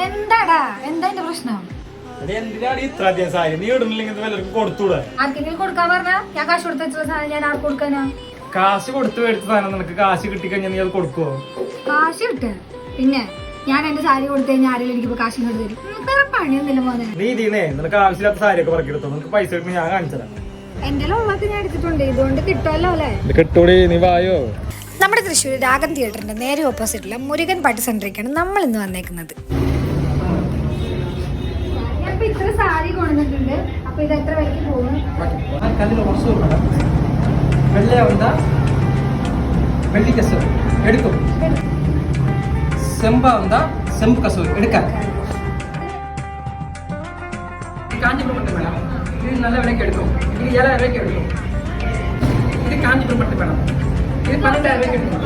എന്താടാ എന്താ എന്റെ പ്രശ്നം? എന്തിനാണ് ഇത്ര അധികം സാരി നീ ഇടുന്നില്ലെങ്കിൽ വല്ലവർക്കും കൊടുത്തൂടെ? ആർക്കെങ്കിലും കൊടുക്കാൻ പറഞ്ഞാ ഞാൻ കാശ് കൊടുത്ത് വെച്ചുള്ള സാധനം ഞാൻ ആർക്ക് കൊടുക്കാനാ? കാശ് കൊടുത്ത് മേടിച്ച സാധനം നിനക്ക് കാശ് കിട്ടിക്കഴിഞ്ഞാൽ നീ അത് കൊടുക്കുവോ? കാശ് കിട്ടുക പിന്നെ ഞാൻ എന്റെ സാരി കൊടുത്തു കഴിഞ്ഞാൽ ആരെങ്കിലും എനിക്ക് കാശ് ഇങ്ങോട്ട് തരും. വേറെ പണിയൊന്നുമില്ല മോനെ. നീ ഇതിനെ നിനക്ക് ആവശ്യമില്ലാത്ത സാരിയൊക്കെ പറക്കെടുത്തോ. നിനക്ക് പൈസ കിട്ടുന്ന ഞാൻ കാണിച്ചതാ. എന്റെ ഉള്ളൊക്കെ ഞാൻ എടുത്തിട്ടുണ്ട്. ഇതുകൊണ്ട് കിട്ടുമല്ലോ അല്ലേ? കിട്ടൂടി, നീ വായോ. നമ്മുടെ തൃശ്ശൂർ രാഗം തിയേറ്ററിന്റെ നേരെ ഓപ്പോസിറ്റുള്ള മുരുകൻ പാട്ട് സെന്ററിലേക്കാണ് നമ്മൾ ഇന്ന് വന്നേക്കുന്നത്. ഞാൻ ഇത്ര സാരി കൊണ്ടുവന്നിട്ടുണ്ട്. അപ്പൊ ഇത് എത്ര വിലക്ക് പോകും? വെള്ളി കസൂർ എടുക്കും. സെമ്പ എന്താ സെമ്പ് കസൂർ എടുക്കാൻ. കാഞ്ചിപുരം പട്ട് വേണം. ഇത് നല്ല വിലയ്ക്ക് എടുക്കും. ഇത് 7,000 രൂപയ്ക്ക് എടുക്കും. ഇത് കാഞ്ചിപുരം പട്ട് വേണം. ഇത് 12,000 രൂപയ്ക്ക് എടുക്കും.